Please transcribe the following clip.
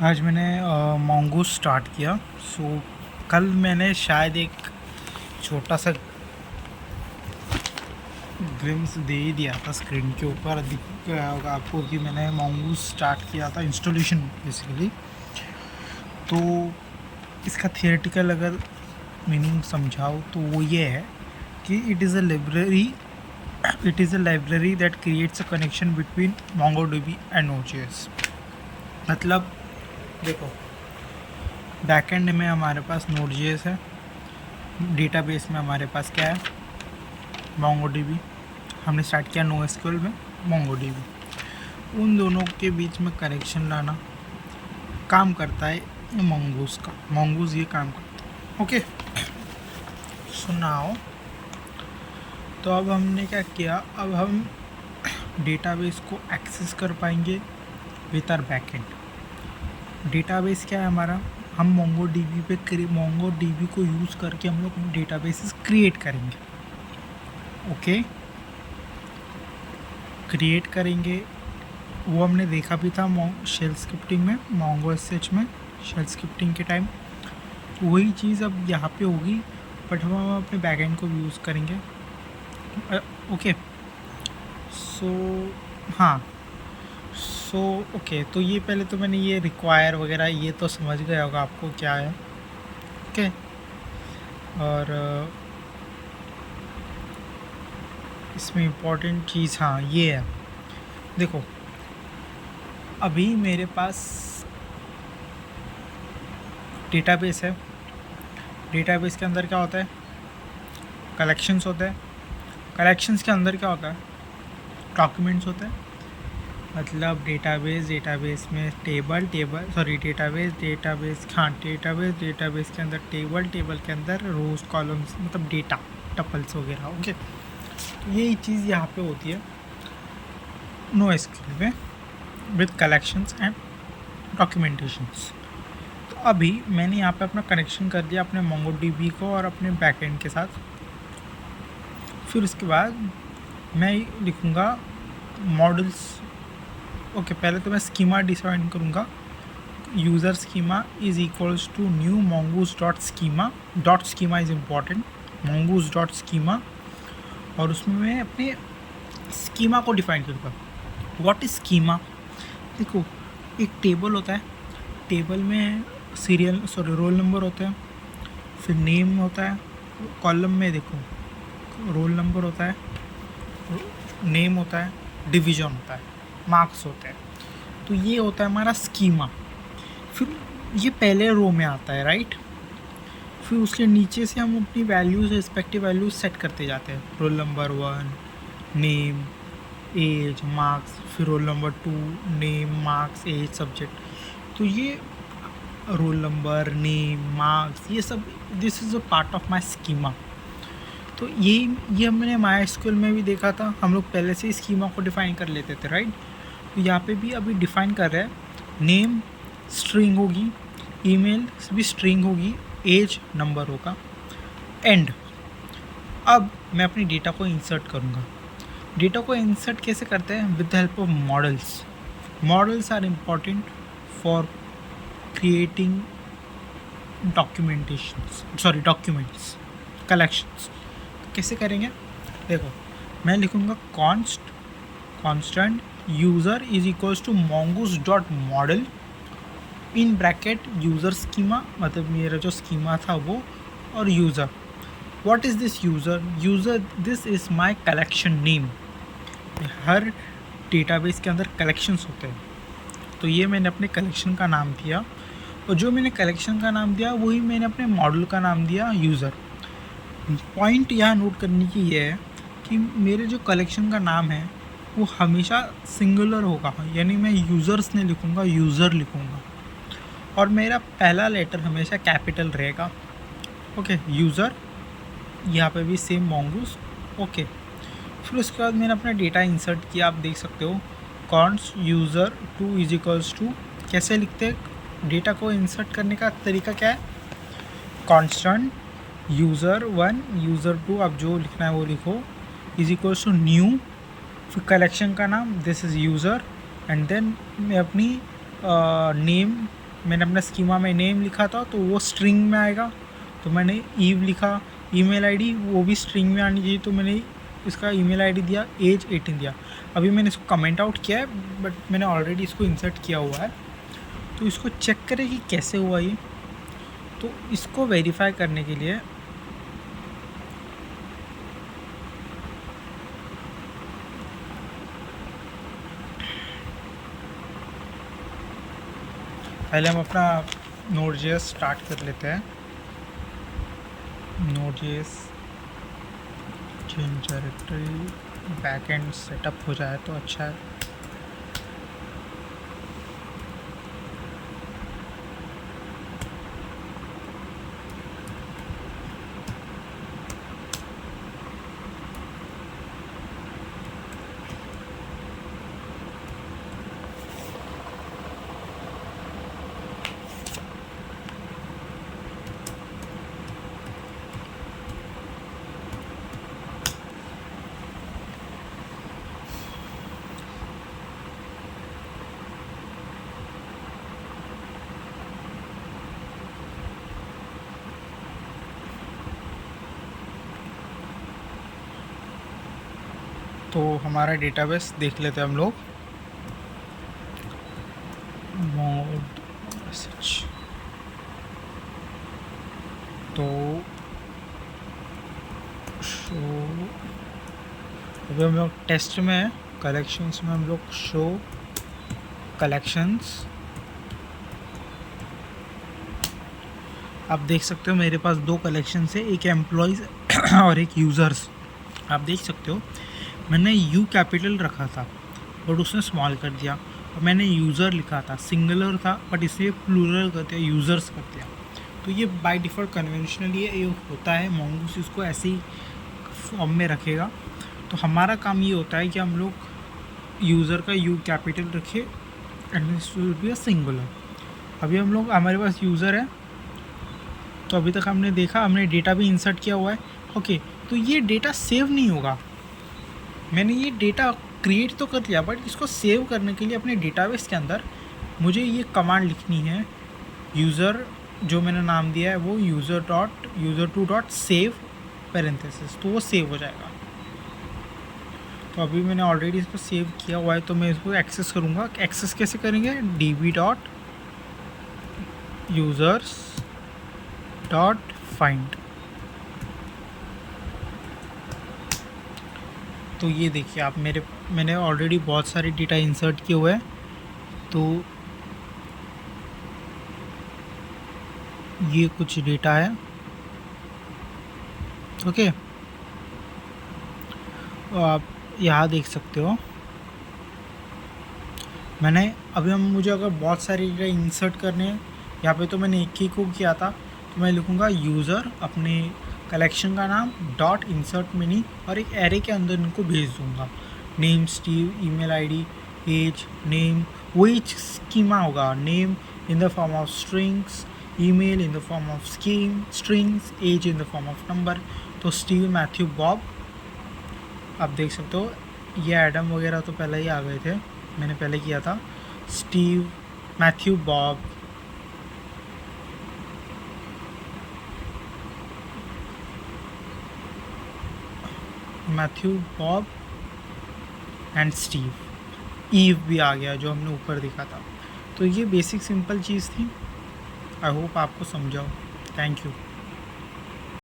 आज मैंने मोंगूस स्टार्ट किया। कल मैंने शायद एक छोटा सा ग्लिम्स दे ही दिया था स्क्रीन के ऊपर। दिख गया होगा आपको कि मैंने मोंगूस स्टार्ट किया था, इंस्टॉलेशन बेसिकली। तो इसका थियोरेटिकल अगर मीनिंग समझाओ तो वो ये है कि it is a library that creates a connection between MongoDB and Node.js। मतलब देखो, बैकएंड में हमारे पास Node.js है, डेटाबेस में हमारे पास क्या है, MongoDB। हमने स्टार्ट किया NoSQL में MongoDB। उन दोनों के बीच में कनेक्शन लाना काम करता है ये mongoose का। mongoose ये काम करता है। ओके, सुनाओ। तो अब हमने क्या किया, अब हम डेटाबेस को एक्सेस कर पाएंगे विद आवर बैकएंड। डेटाबेस क्या है हमारा, हम MongoDB को यूज़ करके हम लोग डेटाबेसेस क्रिएट करेंगे। ओके, क्रिएट करेंगे। वो हमने देखा भी था शेल स्क्रिप्टिंग में, MongoSH में शेल स्क्रिप्टिंग के टाइम। वही चीज़ अब यहाँ पे होगी, बट हम अपने बैकएंड को भी यूज़ करेंगे। ओके, ओके, तो ये पहले तो मैंने ये रिक्वायर वगैरह ये तो समझ गया होगा आपको क्या है। ओके, और इसमें इम्पॉर्टेंट चीज़ ये है। देखो, अभी मेरे पास डेटाबेस है। डेटाबेस के अंदर क्या होता है, कलेक्शंस होते हैं। कलेक्शंस के अंदर क्या होता है, डॉक्यूमेंट्स होते हैं। मतलब डेटाबेस में डेटाबेस के अंदर टेबल के अंदर रोज कॉलम्स, मतलब डेटा टपल्स वगैरह। ओके, तो यही चीज़ यहाँ पे होती है NoSQL में विद कलेक्शंस एंड डॉक्यूमेंटेशंस। तो अभी मैंने यहाँ पे अपना कनेक्शन कर दिया अपने MongoDB को और अपने बैकएंड के साथ। फिर उसके बाद मैं लिखूँगा मॉडल्स। ओके, पहले तो मैं स्कीमा डिफाइन करूँगा। User schema is equals to new mongoose dot schema is important, mongoose dot schema. और उसमें मैं अपने स्कीमा को डिफाइन करूँगा। What is schema? देखो, एक टेबल होता है, टेबल में रोल नंबर होते हैं, फिर नेम होता है। कॉलम में देखो, रोल नंबर होता है, नेम होता है, डिवीज़न होता है, मार्क्स होते हैं। तो ये होता है हमारा स्कीमा। फिर ये पहले रो में आता है, राइट। फिर उसके नीचे से हम अपनी वैल्यूज़, रिस्पेक्टिव वैल्यूज़ सेट करते जाते हैं। Roll number 1, name, age, marks, फिर roll number 2, name, marks, age, subject. तो ये रोल नंबर, नेम, मार्क्स, ये सब this is a part of my schema. तो ये हमने MySQL में भी देखा था। हम लोग पहले से स्कीमा को डिफ़ाइन कर लेते थे, राइट। तो यहाँ पे भी अभी डिफ़ाइन कर रहे हैं। नेम स्ट्रिंग होगी, ईमेल भी स्ट्रिंग होगी, एज नंबर होगा, एंड। अब मैं अपनी डेटा को इंसर्ट करूँगा। डेटा को इंसर्ट कैसे करते हैं? With the help of models. Models are important for creating documents, collections. कैसे करेंगे? देखो, मैं लिखूँगा constant user is equals to mongoose dot model in bracket user schema, मतलब मेरा जो स्कीमा था वो, और user. What is this user? This is my collection name. हर डेटाबेस के अंदर कलेक्शंस होते हैं, तो ये मैंने अपने कलेक्शन का नाम दिया, और जो मैंने कलेक्शन का नाम दिया वही मैंने अपने मॉडल का नाम दिया यूज़र। पॉइंट यहाँ नोट करने की ये है कि मेरे जो कलेक्शन का नाम है वो हमेशा सिंगुलर होगा, यानी मैं यूज़र्स नहीं लिखूँगा, यूज़र लिखूँगा, और मेरा पहला लेटर हमेशा कैपिटल रहेगा। Okay, user. यहाँ पे भी सेम mongoose। ओके, फिर उसके बाद मैंने अपना डेटा इंसर्ट किया। आप देख सकते हो, const user 2 is equals to, कैसे लिखते हैं डेटा को इंसर्ट करने का तरीका क्या है? कांस्टेंट यूज़र 1 यूज़र 2, आप जो लिखना है वो लिखो, इज इक्वल्स टू न्यू, फिर कलेक्शन का नाम this is user, and then मैं अपनी नेम मैंने अपना स्कीमा में नेम लिखा था तो वो स्ट्रिंग में आएगा, तो मैंने ईव लिखा। ईमेल आईडी वो भी स्ट्रिंग में आनी चाहिए, तो मैंने इसका ईमेल आईडी दिया, एज 18 दिया। अभी मैंने इसको कमेंट आउट किया है, बट मैंने ऑलरेडी इसको इंसर्ट किया हुआ है, तो इसको चेक करें कि कैसे हुआ ये। तो इसको वेरीफाई करने के लिए पहले हम अपना Node.js स्टार्ट कर लेते हैं। Node.js change directory backend setup हो जाए तो अच्छा है। तो हमारा डेटाबेस देख लेते हैं हम लोग। मोड तो शो, अभी हम लोग टेस्ट में है, कलेक्शंस में हम लोग शो कलेक्शंस। आप देख सकते हो मेरे पास दो कलेक्शंस है, एक एम्प्लॉयज़ और एक यूज़र्स। आप देख सकते हो मैंने यू कैपिटल रखा था बट उसने स्मॉल कर दिया, और मैंने यूज़र लिखा था, सिंगुलर था बट इसे प्लूरल कर दिया, यूज़र्स कर दिया। तो ये बाय डिफ़ॉल्ट कन्वेंशनली ये होता है, मोंगूस इसको ऐसे ही फॉर्म में रखेगा। तो हमारा काम ये होता है कि हम लोग यूज़र का यू कैपिटल रखें and this will be a singular. अभी हम लोग, हमारे पास यूज़र है, तो अभी तक हमने देखा, हमने डेटा भी इंसर्ट किया हुआ है। ओके, तो ये डेटा सेव नहीं होगा। मैंने ये डेटा क्रिएट तो कर लिया, बट इसको सेव करने के लिए अपने डेटाबेस के अंदर मुझे ये कमांड लिखनी है, यूज़र जो मैंने नाम दिया है वो user2.save पैरेंथेसिस, तो वो सेव हो जाएगा। तो अभी मैंने ऑलरेडी इसको सेव किया हुआ है, तो मैं इसको एक्सेस करूँगा। एक्सेस कैसे करेंगे, db.users.find। तो ये देखिए आप, मैंने ऑलरेडी बहुत सारे डेटा इंसर्ट किए हुए हैं। तो ये कुछ डेटा है, ओके, तो आप यहाँ देख सकते हो। मैंने अभी मुझे अगर बहुत सारे डेटा इंसर्ट करने हैं, यहाँ पे तो मैंने एक ही को किया था, तो मैं लिखूँगा यूज़र, अपने कलेक्शन का नाम, डॉट इंसर्ट मिनी, और एक एरे के अंदर इनको भेज दूँगा। Name Steve, email ID, age, name, वही स्कीमा होगा, name in the form of strings, email in the form of strings, age in the form of number. तो स्टीव, मैथ्यू, बॉब, आप देख सकते हो। ये एडम वगैरह तो पहले ही आ गए थे, मैंने पहले किया था। Steve, Matthew, Bob, and Steve. Eve भी आ गया जो हमने ऊपर दिखा था। तो ये बेसिक सिंपल चीज़ थी। आई होप आपको समझाओ। Thank you.